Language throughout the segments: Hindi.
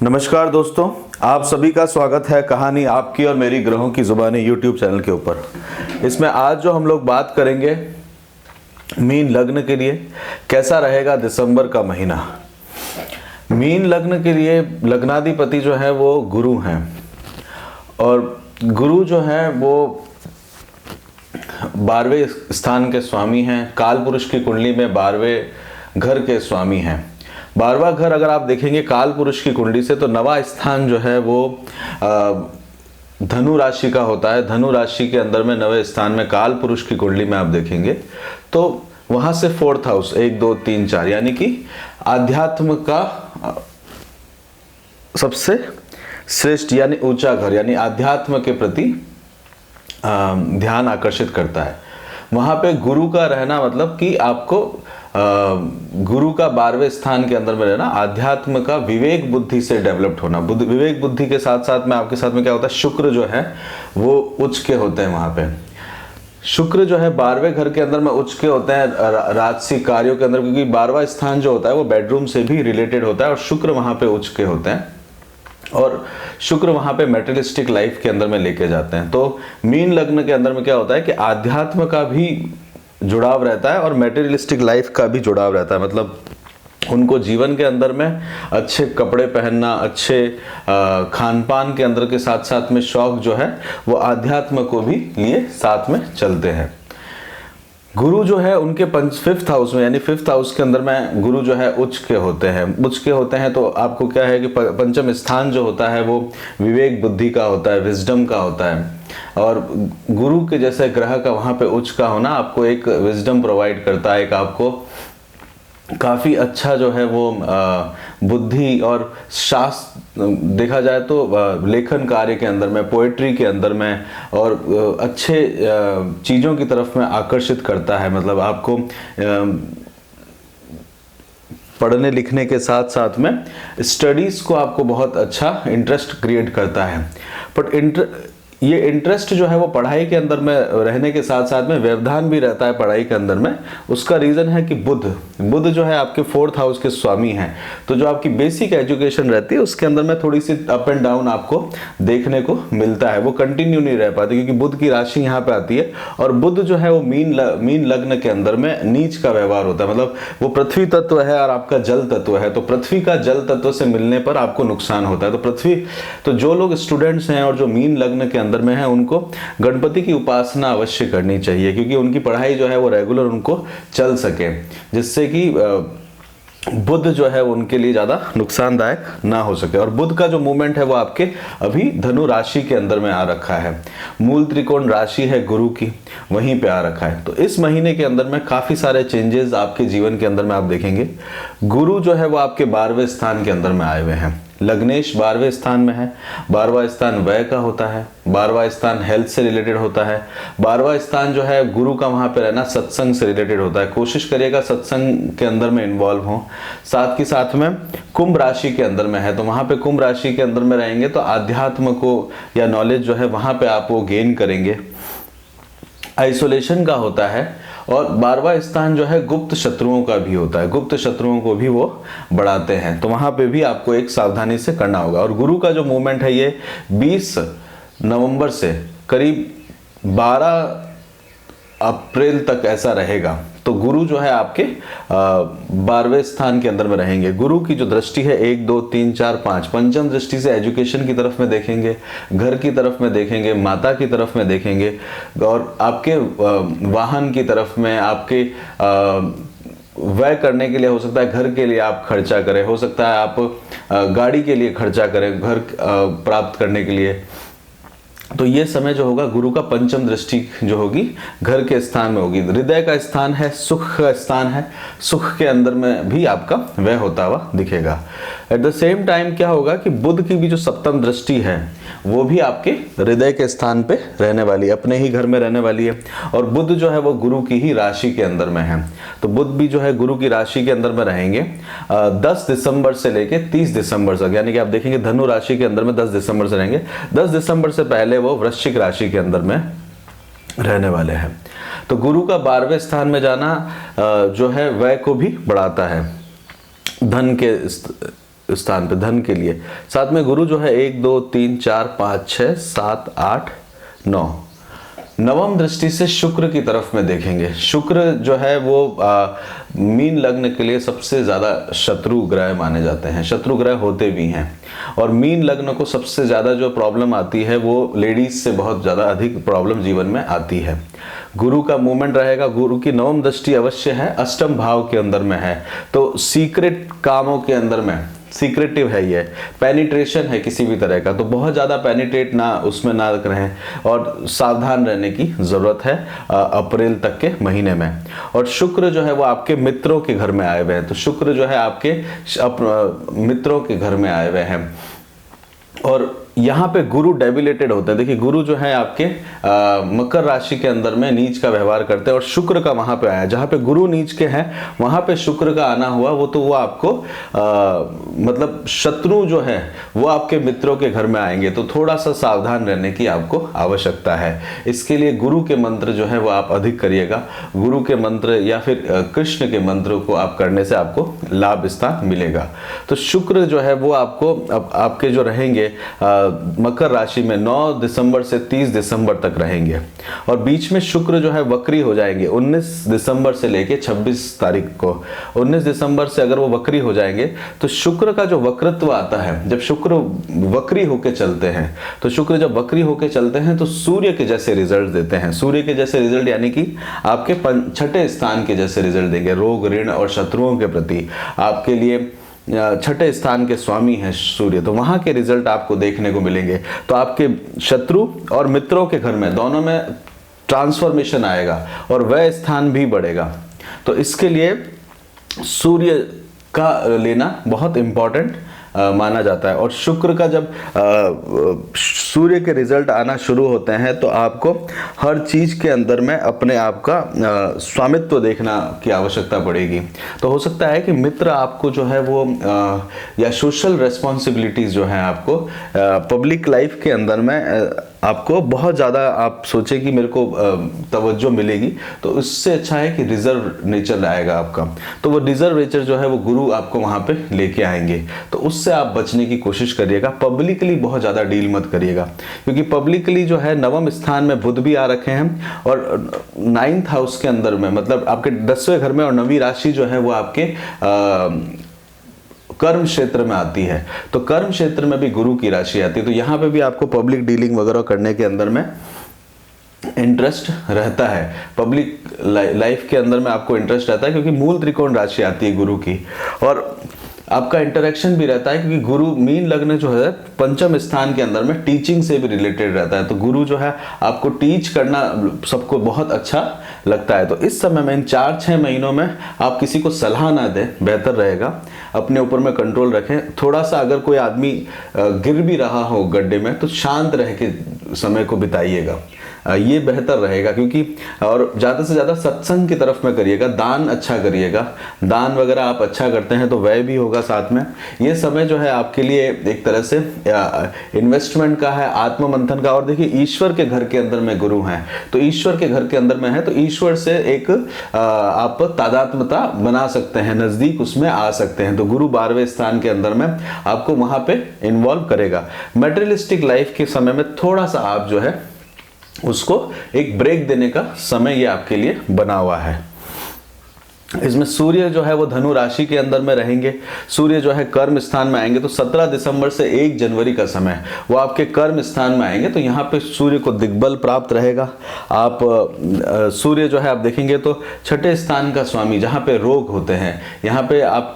नमस्कार दोस्तों, आप सभी का स्वागत है कहानी आपकी और मेरी ग्रहों की जुबानी यूट्यूब चैनल के ऊपर। इसमें आज जो हम लोग बात करेंगे मीन लग्न के लिए कैसा रहेगा दिसंबर का महीना। मीन लग्न के लिए लग्नाधिपति जो है वो गुरु हैं और गुरु जो है वो 12वें स्थान के स्वामी हैं। काल पुरुष की कुंडली में 12वें घर के स्वामी हैं। 12वां घर अगर आप देखेंगे काल पुरुष की कुंडली से तो 9वां स्थान जो है वो धनु राशि का होता है। धनु राशि के अंदर में 9वें स्थान में काल पुरुष की कुंडली में आप देखेंगे तो वहां से 4th हाउस 1 2 3 4 यानी कि आध्यात्म का सबसे श्रेष्ठ यानी ऊंचा घर यानी आध्यात्म के प्रति ध्यान आकर्षित करता है। वहां पे गुरु का रहना मतलब कि आपको गुरु का 12वें स्थान के अंदर में रहना, आध्यात्म का विवेक बुद्धि से डेवलप्ड होना। विवेक बुद्धि के साथ साथ में आपके साथ में क्या होता है, शुक्र जो है वो उच्च के होते हैं। वहां पे शुक्र जो है 12वें घर के अंदर में उच्च के होते हैं राजसी कार्यों के अंदर, क्योंकि 12वां स्थान जो होता है वो बेडरूम से भी रिलेटेड होता है और शुक्र वहां पे उच्च के होते हैं और शुक्र वहां पे मेटेरियलिस्टिक लाइफ के अंदर में लेके जाते हैं। तो मीन लग्न के अंदर में क्या होता है कि आध्यात्म का भी जुड़ाव रहता है और मेटेरियलिस्टिक लाइफ का भी जुड़ाव रहता है। मतलब उनको जीवन के अंदर में अच्छे कपड़े पहनना, अच्छे खान पान के अंदर के साथ साथ में शौक जो है वो आध्यात्म को भी लिए साथ में चलते हैं। गुरु जो है उनके 5th हाउस में यानी 5th हाउस के अंदर में गुरु जो है उच्च के होते हैं। उच्च के होते हैं तो आपको क्या है कि पंचम स्थान जो होता है वो विवेक बुद्धि का होता है, विजडम का होता है और गुरु के जैसे ग्रह का वहां पे उच्च का होना आपको एक विजडम प्रोवाइड करता है, एक आपको काफ़ी अच्छा जो है वो बुद्धि और शास्त्र देखा जाए तो लेखन कार्य के अंदर में, पोएट्री के अंदर में और अच्छे चीज़ों की तरफ में आकर्षित करता है। मतलब आपको पढ़ने लिखने के साथ साथ में स्टडीज़ को आपको बहुत अच्छा इंटरेस्ट क्रिएट करता है। बट ये इंटरेस्ट जो है वो पढ़ाई के अंदर में रहने के साथ साथ में व्यवधान भी रहता है पढ़ाई के अंदर में। उसका रीज़न है कि बुध जो है आपके 4th हाउस के स्वामी हैं। तो जो आपकी बेसिक एजुकेशन रहती है उसके अंदर में थोड़ी सी अप एंड डाउन आपको देखने को मिलता है, वो कंटिन्यू नहीं रह पाती क्योंकि बुध की राशि यहाँ पे आती है और बुध जो है वो मीन लग्न के अंदर में नीच का व्यवहार होता है। मतलब वो पृथ्वी तत्व है और आपका जल तत्व है, तो पृथ्वी का जल तत्व से मिलने पर आपको नुकसान होता है। तो जो लोग स्टूडेंट्स हैं और जो मीन लग्न के अंदर में है उनको गणपति की उपासना अवश्य करनी चाहिए क्योंकि उनकी पढ़ाई जो है वो रेगुलर उनको चल सके, जिससे कि बुध जो है उनके लिए ज़्यादा नुकसानदायक ना हो सके। और बुध का जो मूवमेंट है वो आपके अभी धनु राशि के अंदर में आ रखा है। मूल त्रिकोण राशि है गुरु की, वहीं पे आ रखा है। तो इस महीने के अंदर में काफ़ी सारे चेंजेस आपके जीवन के अंदर में आप देखेंगे। गुरु जो है वो आपके 12वें स्थान के अंदर में आए हुए हैं। लग्नेश 12वें स्थान में है। 12वां स्थान व्यय का होता है, 12वां स्थान हेल्थ से रिलेटेड होता है। 12वां स्थान जो है गुरु का वहां पे रहना सत्संग से रिलेटेड होता है। कोशिश करिएगा सत्संग के अंदर में इन्वॉल्व हो। साथ ही साथ में कुंभ राशि के अंदर में है तो वहां पे कुंभ राशि के अंदर में रहेंगे तो आध्यात्म को या नॉलेज जो है वहां पे आप वो गेन करेंगे। आइसोलेशन का होता है और 12वां स्थान जो है गुप्त शत्रुओं का भी होता है, गुप्त शत्रुओं को भी वो बढ़ाते हैं। तो वहां पे भी आपको एक सावधानी से करना होगा। और गुरु का जो मूवमेंट है ये 20 नवंबर से करीब 12 अप्रैल तक ऐसा रहेगा। तो गुरु जो है आपके 12वें स्थान के अंदर में रहेंगे। गुरु की जो दृष्टि है 1 2 3 4 5, पंचम दृष्टि से एजुकेशन की तरफ में देखेंगे, घर की तरफ में देखेंगे, माता की तरफ में देखेंगे और आपके वाहन की तरफ में आपके व्यय करने के लिए हो सकता है घर के लिए आप खर्चा करें, हो सकता है आप गाड़ी के लिए खर्चा करें घर प्राप्त करने के लिए। तो ये समय जो होगा गुरु का पंचम दृष्टि जो होगी घर के स्थान में होगी। हृदय का स्थान है, सुख का स्थान है, सुख के अंदर में भी आपका व्यय होता हुआ दिखेगा। एट द सेम टाइम क्या होगा कि बुध की भी जो सप्तम दृष्टि है वो भी आपके हृदय के स्थान पे रहने वाली है, अपने ही घर में रहने वाली है और बुध जो है वो गुरु की ही राशि के अंदर में है। तो बुध भी जो है गुरु की राशि के अंदर में रहेंगे 10 दिसंबर से लेके 30 दिसंबर तक, यानी कि आप देखेंगे धनु राशि के अंदर में 10 दिसंबर से रहेंगे। 10 दिसंबर से पहले वो वृश्चिक राशि के अंदर में रहने वाले हैं। तो गुरु का 12वें स्थान में जाना जो है व्यय को भी बढ़ाता है, धन के स्थान पे, धन के लिए। साथ में गुरु जो है 1 2 3 4 5 6 7 8 9 नवम दृष्टि से शुक्र की तरफ में देखेंगे। शुक्र जो है वो मीन लग्न के लिए सबसे ज़्यादा शत्रु ग्रह माने जाते हैं, शत्रु ग्रह होते भी हैं। और मीन लग्न को सबसे ज़्यादा जो प्रॉब्लम आती है वो लेडीज से बहुत ज़्यादा अधिक प्रॉब्लम जीवन में आती है। गुरु का मूवमेंट रहेगा, गुरु की नवम दृष्टि अवश्य है, अष्टम भाव के अंदर में है, तो सीक्रेट कामों के अंदर में सीक्रेटिव है, ये पेनिट्रेशन है किसी भी तरह का, तो बहुत ज़्यादा पेनिट्रेट ना उसमें ना रहें और सावधान रहने की ज़रूरत है अप्रैल तक के महीने में। और शुक्र जो है वो आपके मित्रों के घर में आए हुए हैं, तो शुक्र जो है आपके मित्रों के घर में आए हुए हैं। और यहाँ पे गुरु डेबिलेटेड होते हैं। देखिए गुरु जो है आपके मकर राशि के अंदर में नीच का व्यवहार करते हैं और शुक्र का वहां पे आया, जहाँ पे गुरु नीच के हैं वहां पे शुक्र का आना हुआ, वो तो वो आपको मतलब शत्रु जो है वो आपके मित्रों के घर में आएंगे, तो थोड़ा सा सावधान रहने की आपको आवश्यकता है। इसके लिए गुरु के मंत्र जो है वो आप अधिक करिएगा, गुरु के मंत्र या फिर कृष्ण के मंत्र को आप करने से आपको लाभ स्थान मिलेगा। तो शुक्र जो है वो आपको आपके जो रहेंगे मकर राशि में 9 दिसंबर से 30 दिसंबर तक रहेंगे, और बीच में शुक्र जो है वक्री हो जाएंगे 19 दिसंबर से लेके 26 तारीख को। 19 दिसंबर से अगर वो वक्री हो जाएंगे तो शुक्र का जो वक्रत्व आता है, जब शुक्र वक्री होके चलते हैं, तो शुक्र जब वक्री होके चलते हैं तो सूर्य के जैसे रिजल्ट देते हैं। सूर्य के जैसे रिजल्ट यानी कि आपके छठे स्थान के जैसे रिजल्ट देंगे। रोग ऋण और शत्रुओं के प्रति आपके लिए छठे स्थान के स्वामी हैं सूर्य, तो वहां के रिजल्ट आपको देखने को मिलेंगे। तो आपके शत्रु और मित्रों के घर में दोनों में ट्रांसफॉर्मेशन आएगा और वह स्थान भी बढ़ेगा। तो इसके लिए सूर्य का लेना बहुत इंपॉर्टेंट माना जाता है। और शुक्र का जब सूर्य के रिजल्ट आना शुरू होते हैं तो आपको हर चीज के अंदर में अपने आप का स्वामित्व देखना की आवश्यकता पड़ेगी। तो हो सकता है कि मित्र आपको जो है वो या सोशल रेस्पॉन्सिबिलिटीज जो है आपको पब्लिक लाइफ के अंदर में आपको बहुत ज़्यादा आप सोचे कि मेरे को तवज्जो मिलेगी, तो उससे अच्छा है कि रिजर्व नेचर आएगा आपका। तो वो रिजर्व नेचर जो है वो गुरु आपको वहाँ पे लेके आएंगे, तो उससे आप बचने की कोशिश करिएगा। पब्लिकली बहुत ज़्यादा डील मत करिएगा, क्योंकि पब्लिकली जो है नवम स्थान में बुध भी आ रखे हैं और 9th हाउस के अंदर में, मतलब आपके 10वें घर में, और 9वीं राशि जो है वो आपके कर्म क्षेत्र में आती है। तो कर्म क्षेत्र में भी गुरु की राशि आती है, तो यहाँ पे भी आपको पब्लिक डीलिंग वगैरह करने के अंदर में इंटरेस्ट रहता है। पब्लिक लाइफ के अंदर में आपको इंटरेस्ट रहता है, क्योंकि मूल त्रिकोण राशि आती है गुरु की, और आपका इंटरेक्शन भी रहता है, क्योंकि गुरु मीन लग्न जो है पंचम स्थान के अंदर में टीचिंग से भी रिलेटेड रहता है। तो गुरु जो है आपको टीच करना सबको बहुत अच्छा लगता है। तो इस समय में इन 4-6 महीनों में आप किसी को सलाह ना दें, बेहतर रहेगा। अपने ऊपर में कंट्रोल रखें। थोड़ा सा अगर कोई आदमी गिर भी रहा हो गड्ढे में, तो शांत रह के समय को बिताइएगा, ये बेहतर रहेगा। क्योंकि और ज़्यादा से ज़्यादा सत्संग की तरफ में करिएगा, दान अच्छा करिएगा। दान वगैरह आप अच्छा करते हैं तो व्यय भी होगा साथ में। ये समय जो है आपके लिए एक तरह से इन्वेस्टमेंट का है, आत्म मंथन का। और देखिए ईश्वर के घर के अंदर में गुरु हैं, तो ईश्वर के घर के अंदर में है, तो ईश्वर से एक आप तादात्म्यता बना सकते हैं, नज़दीक उसमें आ सकते हैं। तो गुरु 12वें स्थान के अंदर में आपको वहाँ पे इन्वॉल्व करेगा। मटेरियलिस्टिक लाइफ के समय में थोड़ा सा आप जो है उसको एक ब्रेक देने का समय ये आपके लिए बना हुआ है। इसमें सूर्य जो है वो धनु राशि के अंदर में रहेंगे। सूर्य जो है कर्म स्थान में आएंगे, तो 17 दिसंबर से 1 जनवरी का समय वो आपके कर्म स्थान में आएंगे। तो यहाँ पे सूर्य को दिग्बल प्राप्त रहेगा। आप सूर्य जो है आप देखेंगे तो छठे स्थान का स्वामी, जहाँ पे रोग होते हैं, यहाँ पे आप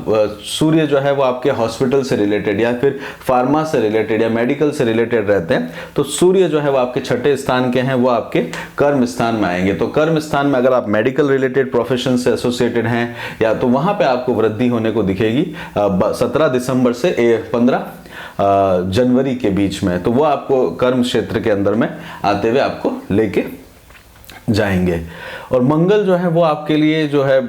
सूर्य जो है वो आपके हॉस्पिटल से रिलेटेड या फिर फार्मा से रिलेटेड या मेडिकल से रिलेटेड रहते हैं। तो सूर्य जो है वो आपके छठे स्थान के हैं, वो आपके कर्म स्थान में आएंगे। तो कर्म स्थान में अगर आप मेडिकल रिलेटेड प्रोफेशन से एसोसिएटेड हैं या तो वहां पे आपको वृद्धि होने को दिखेगी 17 दिसंबर से 15 जनवरी के बीच में। तो वो आपको कर्म क्षेत्र के अंदर में आते हुए आपको लेके जाएंगे। और मंगल जो है वो आपके लिए जो है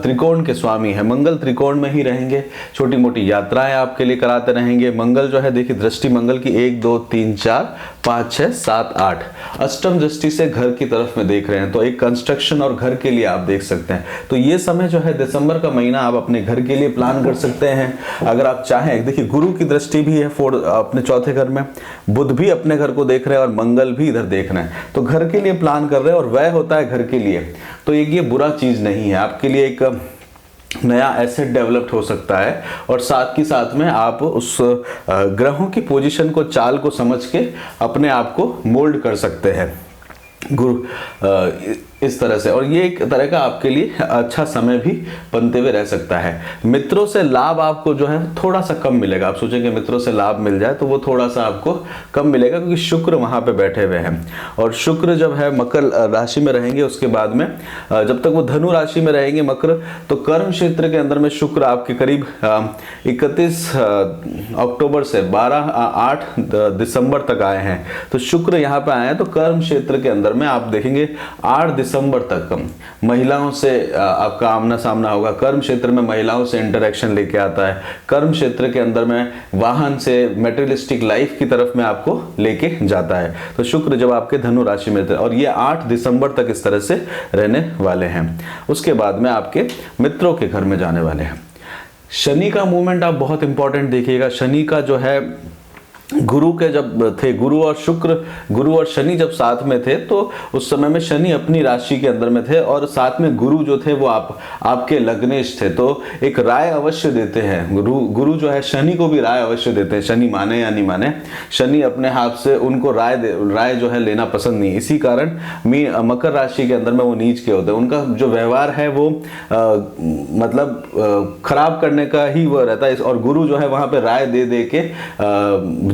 त्रिकोण के स्वामी है। मंगल त्रिकोण में ही रहेंगे, छोटी मोटी यात्राएं आपके लिए कराते रहेंगे। मंगल जो है देखिए दृष्टि मंगल की 1 2 3 4 5 6 7 8 अष्टम दृष्टि से घर की तरफ में देख रहे हैं, तो एक कंस्ट्रक्शन और घर के लिए आप देख सकते हैं। तो ये समय जो है दिसंबर का महीना आप अपने घर के लिए प्लान कर सकते हैं अगर आप चाहें। देखिए गुरु की दृष्टि भी है अपने चौथे घर में, बुध भी अपने घर को देख रहे हैं और मंगल भी इधर देख रहे हैं, तो घर के लिए प्लान कर रहे हैं और व्यय होता है घर के लिए। तो ये बुरा चीज नहीं है, आपके लिए एक नया एसेट डेवलप्ड हो सकता है। और साथ ही साथ में आप उस ग्रहों की पोजीशन को, चाल को समझ के अपने आप को मोल्ड कर सकते हैं गुरु इस तरह से। और ये एक तरह का आपके लिए अच्छा समय भी बनते हुए रह सकता है। मित्रों से लाभ आपको जो है थोड़ा सा कम मिलेगा। आप सोचेंगे मित्रों से लाभ मिल जाए, तो वो थोड़ा सा आपको कम मिलेगा क्योंकि शुक्र वहां पे बैठे हुए हैं। और शुक्र जब है मकर राशि में रहेंगे, उसके बाद में जब तक वो धनु राशि में रहेंगे मकर, तो कर्म क्षेत्र के अंदर में शुक्र आपके करीब 31 अक्टूबर से 8 दिसंबर तक आए हैं। तो शुक्र यहाँ पे आए हैं, तो कर्म क्षेत्र के अंदर में आप देखेंगे 8 दिसंबर तक महिलाओं से आपका आमना सामना होगा। कर्म क्षेत्र में महिलाओं से इंटरेक्शन लेके आता है। कर्म क्षेत्र के अंदर में वाहन से मेटेरियलिस्टिक लाइफ की तरफ में आपको लेके जाता है। तो शुक्र जब आपके धनु राशि में थे, और ये 8 दिसंबर तक इस तरह से रहने वाले हैं। उसके बाद में आपके मित्रों के घर में जाने वाले हैं। शनि का मूवमेंट आप बहुत इंपॉर्टेंट देखिएगा। शनि का जो है गुरु के जब थे, गुरु और शनि जब साथ में थे, तो उस समय में शनि अपनी राशि के अंदर में थे और साथ में गुरु जो थे वो आपके लग्नेश थे। तो एक राय अवश्य देते हैं गुरु जो है शनि को भी राय अवश्य देते हैं, शनि माने या नहीं माने। शनि अपने हाथ से उनको राय जो है लेना पसंद नहीं। इसी कारण मकर राशि के अंदर में वो नीच के होते हैं। उनका जो व्यवहार है वो मतलब खराब करने का ही वो रहता है। और गुरु जो है वहां पे राय दे दे के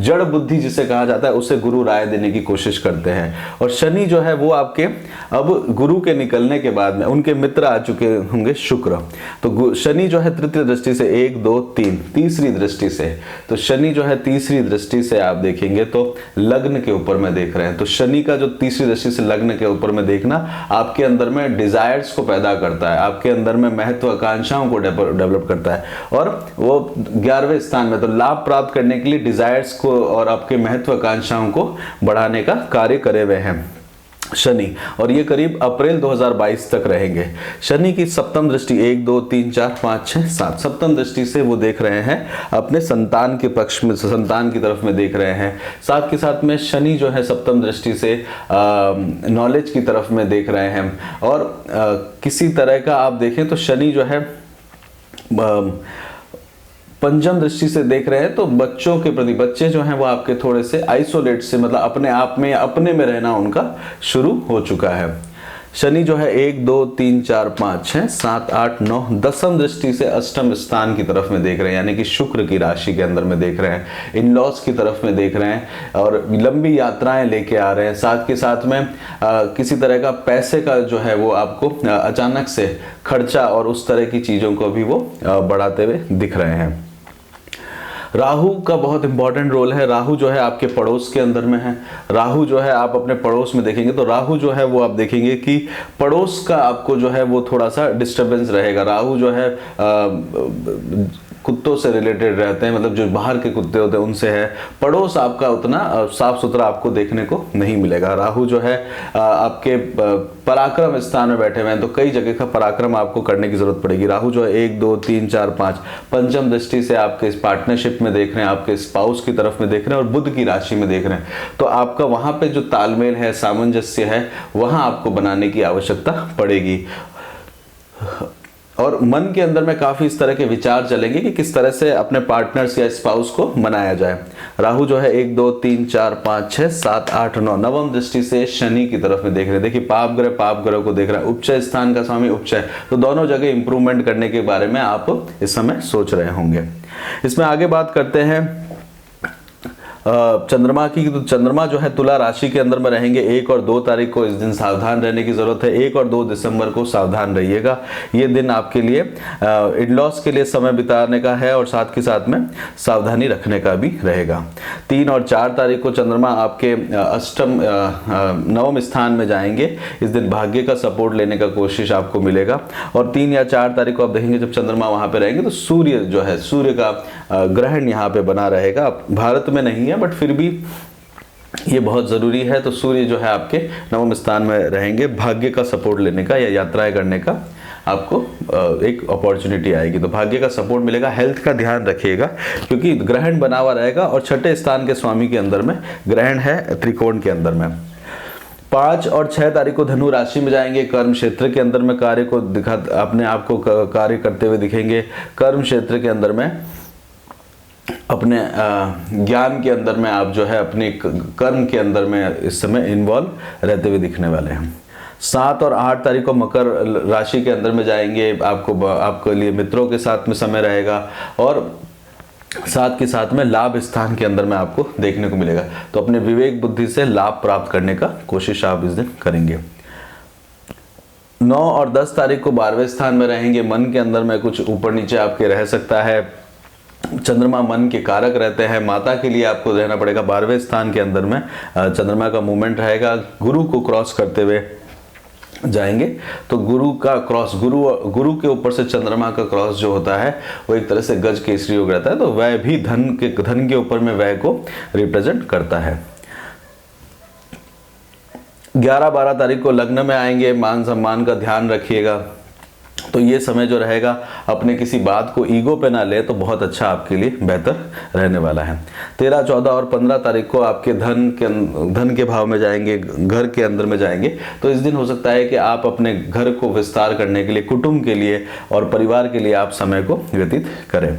जड़ बुद्धि जिसे कहा जाता है, उससे गुरु राय देने की कोशिश करते हैं। और शनि जो है वो आपके अब गुरु के निकलने के बाद में उनके मित्र आ चुके होंगे शुक्र। तो शनि जो है तृतीय दृष्टि से 1 2 3 तीसरी दृष्टि से, तो शनि जो है तीसरी दृष्टि से आप देखेंगे तो लग्न के ऊपर में देख रहे हैं। तो शनि का जो तीसरी दृष्टि से लग्न के ऊपर में देखना आपके अंदर में डिजायर्स को पैदा करता है, आपके अंदर में महत्वाकांक्षाओं को डेवलप करता है। और वो 11वें स्थान में, तो लाभ प्राप्त करने के लिए डिजायर्स को और आपके महत्वाकांक्षाओं को बढ़ाने का कार्य करे हुए हैं शनि। और ये करीब अप्रैल 2022 तक रहेंगे। शनि की सप्तम दृष्टि 1 2 3 4 5 6 7 सप्तम दृष्टि से वो देख रहे हैं अपने संतान के पक्ष में, संतान की तरफ में देख रहे हैं। साथ के साथ में शनि जो है सप्तम दृष्टि से नॉलेज की तरफ में देख रहे हैं। और किसी तरह का आप देखें तो शनि जो है पंचम दृष्टि से देख रहे हैं, तो बच्चों के प्रति, बच्चे जो हैं वो आपके थोड़े से आइसोलेट से, मतलब अपने आप में अपने में रहना उनका शुरू हो चुका है। शनि जो है 1 2 3 4 5 6 7 8 9 दसम दृष्टि से अष्टम स्थान की तरफ में देख रहे हैं, यानी कि शुक्र की राशि के अंदर में देख रहे हैं, इन लॉस की तरफ में देख रहे हैं और लंबी यात्राएं लेके आ रहे हैं। साथ के साथ में किसी तरह का पैसे का जो है वो आपको अचानक से खर्चा और उस तरह की चीजों को भी वो बढ़ाते हुए दिख रहे हैं। राहु का बहुत इंपॉर्टेंट रोल है। राहु जो है आपके पड़ोस के अंदर में है। राहु जो है आप अपने पड़ोस में देखेंगे तो राहु जो है वो आप देखेंगे कि पड़ोस का आपको जो है वो थोड़ा सा डिस्टरबेंस रहेगा। राहु जो है कुत्तों से रिलेटेड रहते हैं, मतलब जो बाहर के कुत्ते होते हैं उनसे है। पड़ोस आपका उतना साफ सुथरा आपको देखने को नहीं मिलेगा। राहु जो है आपके पराक्रम स्थान में बैठे हुए हैं, तो कई जगह का पराक्रम आपको करने की जरूरत पड़ेगी। राहु जो है 1 2 3 4 5 पंचम दृष्टि से आपके इस पार्टनरशिप में देख रहे हैं, आपके स्पाउस की तरफ में देख रहे हैं और बुध की राशि में देख रहे हैं। तो आपका वहां पे जो तालमेल है, सामंजस्य है, वहां आपको बनाने की आवश्यकता पड़ेगी। और मन के अंदर में काफी इस तरह के विचार चलेंगे कि किस तरह से अपने पार्टनर्स या स्पाउस को मनाया जाए। राहु जो है 1 2 3 4 5 6 7 8 9 नवम दृष्टि से शनि की तरफ में देख रहे हैं। देखिए पाप ग्रह को देख रहे हैं, उपचय स्थान का स्वामी उपचय, तो दोनों जगह इंप्रूवमेंट करने के बारे में आप इस समय सोच रहे होंगे। इसमें आगे बात करते हैं चंद्रमा की, तो चंद्रमा जो है तुला राशि के अंदर में रहेंगे 1 और 2 तारीख को। इस दिन सावधान रहने की जरूरत है। 1 और 2 दिसंबर को सावधान रहिएगा। ये दिन आपके लिए इन-लॉज के लिए समय बिताने का है और साथ के साथ में सावधानी रखने का भी रहेगा। 3 और 4 तारीख को चंद्रमा आपके नवम स्थान में जाएंगे। इस दिन भाग्य का सपोर्ट लेने का कोशिश आपको मिलेगा। और 3 या 4 तारीख को आप देखेंगे जब चंद्रमा वहां पे रहेंगे तो सूर्य जो है, सूर्य का ग्रहण यहाँ पे बना रहेगा। भारत में नहीं है बट फिर भी ये बहुत ज़रूरी है। तो सूर्य जो है आपके नवम स्थान में रहेंगे। भाग्य का सपोर्ट लेने का या यात्राएं करने का आपको एक अपॉर्चुनिटी आएगी, तो भाग्य का सपोर्ट मिलेगा। हेल्थ का ध्यान रखिएगा क्योंकि ग्रहण बना हुआ रहेगा और छठे स्थान के स्वामी के अंदर में ग्रहण है, त्रिकोण के अंदर में। 5 और 6 तारीख को धनु राशि में जाएंगे। कर्म क्षेत्र के अंदर में कार्य को अपने आप को कार्य करते हुए दिखेंगे। कर्म क्षेत्र के अंदर में अपने ज्ञान के अंदर में आप जो है अपने कर्म के अंदर में इस समय इन्वॉल्व रहते हुए दिखने वाले हैं। 7 और 8 तारीख को मकर राशि के अंदर में जाएंगे। आपके लिए मित्रों के साथ में समय रहेगा और साथ के साथ में लाभ स्थान के अंदर में आपको देखने को मिलेगा। तो अपने विवेक बुद्धि से लाभ प्राप्त करने का कोशिश आप इस दिन करेंगे। 9 और 10 तारीख को 12वें स्थान में रहेंगे। मन के अंदर में कुछ ऊपर नीचे आपके रह सकता है। चंद्रमा मन के कारक रहते हैं। माता के लिए आपको रहना पड़ेगा। 12वें स्थान के अंदर में चंद्रमा का मूवमेंट रहेगा। गुरु को क्रॉस करते हुए जाएंगे तो गुरु का क्रॉस, गुरु के ऊपर से चंद्रमा का क्रॉस जो होता है वो एक तरह से गज केसरी योग रहता है। तो वह भी धन के ऊपर में वह को रिप्रेजेंट करता है। 11-12 तारीख को लग्न में आएंगे। मान सम्मान का ध्यान रखिएगा। तो ये समय जो रहेगा अपने किसी बात को ईगो पे ना ले तो बहुत अच्छा आपके लिए बेहतर रहने वाला है। 13, 14 और 15 तारीख को आपके धन के भाव में जाएंगे, घर के अंदर में जाएंगे। तो इस दिन हो सकता है कि आप अपने घर को विस्तार करने के लिए, कुटुंब के लिए और परिवार के लिए आप समय को व्यतीत करें।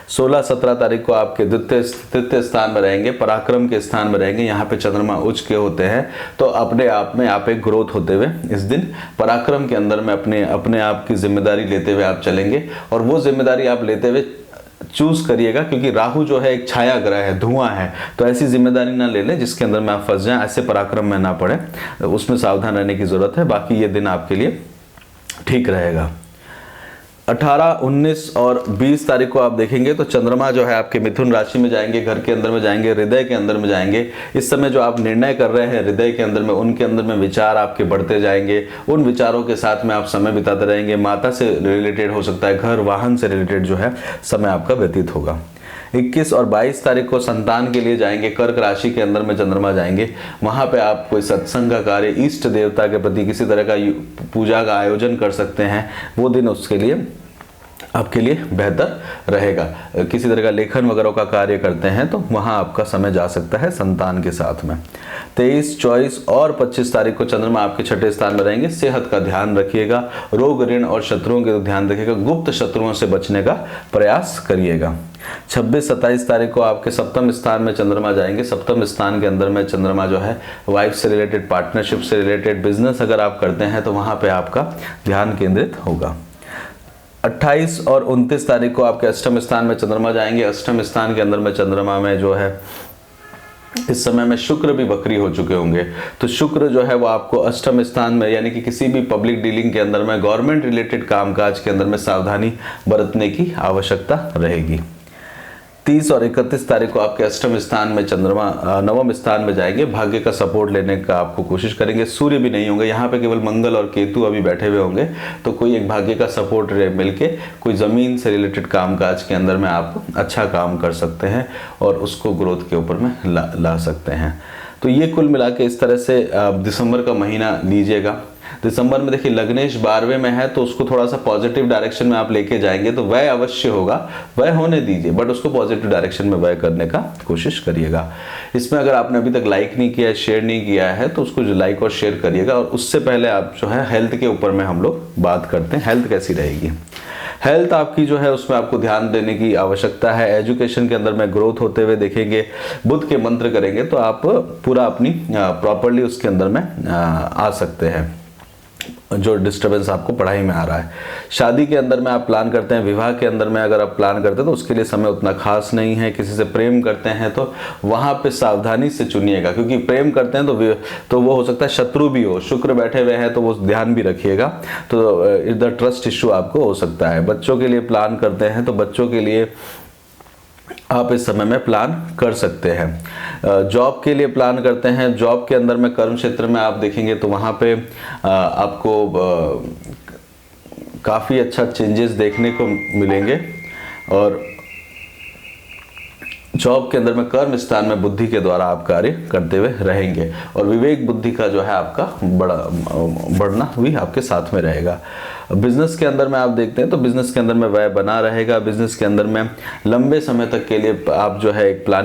16-17 तारीख को आपके तृतीय स्थान में रहेंगे, पराक्रम के स्थान में रहेंगे। यहाँ पे चंद्रमा उच्च के होते हैं तो अपने आप में आप एक ग्रोथ होते हुए इस दिन पराक्रम के अंदर में अपने आप की जिम्मेदारी लेते हुए आप चलेंगे। और वो जिम्मेदारी आप लेते हुए चूज करिएगा क्योंकि राहु जो है एक छाया ग्रह है, धुआं है, तो ऐसी जिम्मेदारी ना ले लें जिसके अंदर में आप फंस जाएं, ऐसे पराक्रम में ना पड़े, उसमें सावधान रहने की जरूरत है। बाकी ये दिन आपके लिए ठीक रहेगा। 18, 19 और 20 तारीख को आप देखेंगे तो चंद्रमा जो है आपके मिथुन राशि में जाएंगे, घर के अंदर में जाएंगे, हृदय के अंदर में जाएंगे। इस समय जो आप निर्णय कर रहे हैं हृदय के अंदर में, उनके अंदर में विचार आपके बढ़ते जाएंगे। उन विचारों के साथ में आप समय बिताते रहेंगे। माता से रिलेटेड हो सकता है, घर वाहन से रिलेटेड जो है समय आपका व्यतीत होगा। 21 और 22 तारीख को संतान के लिए जाएंगे। कर्क राशि के अंदर में चंद्रमा जाएंगे। वहां पे आप कोई सत्संग का कार्य, इष्ट देवता के प्रति किसी तरह का पूजा का आयोजन कर सकते हैं। वो दिन उसके लिए आपके लिए बेहतर रहेगा। किसी तरह का लेखन वगैरह का कार्य करते हैं तो वहां आपका समय जा सकता है संतान के साथ में। 23, 24 और 25 तारीख को चंद्रमा आपके छठे स्थान में रहेंगे। सेहत का ध्यान रखिएगा। रोग, ऋण और शत्रुओं के ध्यान रखिएगा। गुप्त शत्रुओं से बचने का प्रयास करिएगा। 26, 27 तारीख को आपके सप्तम स्थान में चंद्रमा जाएंगे। सप्तम स्थान के अंदर में चंद्रमा जो है वाइफ से रिलेटेड, पार्टनरशिप से रिलेटेड, बिजनेस अगर आप करते हैं तो वहां पे आपका ध्यान केंद्रित होगा। 28 और 29 तारीख को आपके अष्टम स्थान में चंद्रमा जाएंगे। अष्टम स्थान के अंदर में चंद्रमा में जो है इस समय में शुक्र भी वक्री हो चुके होंगे। तो शुक्र जो है वो आपको अष्टम स्थान में, यानी कि किसी भी पब्लिक डीलिंग के अंदर में, गवर्नमेंट रिलेटेड कामकाज के अंदर में सावधानी बरतने की आवश्यकता रहेगी। 30 और 31 तारीख को आपके अष्टम स्थान में चंद्रमा नवम स्थान में जाएंगे। भाग्य का सपोर्ट लेने का आपको कोशिश करेंगे। सूर्य भी नहीं होंगे यहाँ पे, केवल मंगल और केतु अभी बैठे हुए होंगे। तो कोई एक भाग्य का सपोर्ट मिलके कोई ज़मीन से रिलेटेड कामकाज के अंदर में आप अच्छा काम कर सकते हैं और उसको ग्रोथ के ऊपर में ला सकते हैं। तो ये कुल मिला के इस तरह से दिसंबर का महीना लीजिएगा। दिसंबर में देखिए लग्नेश 12वें में है तो उसको थोड़ा सा पॉजिटिव डायरेक्शन में आप लेके जाएंगे तो वह अवश्य होगा, वह होने दीजिए, बट उसको पॉजिटिव डायरेक्शन में वह करने का कोशिश करिएगा। इसमें अगर आपने अभी तक लाइक नहीं किया है, शेयर नहीं किया है तो उसको जो लाइक और शेयर करिएगा। और उससे पहले आप जो है हेल्थ के ऊपर में हम लोग बात करते हैं। हेल्थ कैसी रहेगी? हेल्थ आपकी जो है उसमें आपको ध्यान देने की आवश्यकता है। एजुकेशन के अंदर में ग्रोथ होते हुए देखेंगे। बुध के मंत्र करेंगे तो आप पूरा अपनी प्रॉपरली उसके अंदर में आ सकते हैं। जो डिस्टरबेंस आपको पढ़ाई में आ रहा है। शादी के अंदर में आप प्लान करते हैं, विवाह के अंदर में अगर आप प्लान करते हैं तो उसके लिए समय उतना खास नहीं है। किसी से प्रेम करते हैं तो वहाँ पे सावधानी से चुनिएगा, क्योंकि प्रेम करते हैं तो वो हो सकता है शत्रु भी हो, शुक्र बैठे हुए हैं तो वो ध्यान भी रखिएगा। तो इधर ट्रस्ट इश्यू आपको हो सकता है। बच्चों के लिए प्लान करते हैं तो बच्चों के लिए आप इस समय में प्लान कर सकते हैं। जॉब के लिए प्लान करते हैं, जॉब के अंदर में कर्म क्षेत्र में आप देखेंगे तो वहाँ पे आपको काफ़ी अच्छा चेंजेस देखने को मिलेंगे। और जॉब के अंदर में कर्म स्थान में बुद्धि के द्वारा आप कार्य करते हुए रहेंगे, और विवेक बुद्धि का जो है आपका बढ़ना भी आपके साथ में रहेगा। बिजनेस के अंदर में आप देखते हैं तो बिजनेस के अंदर में व्यय बना रहेगा। बिजनेस के अंदर में लंबे समय तक के लिए आप जो है एक प्लानिंग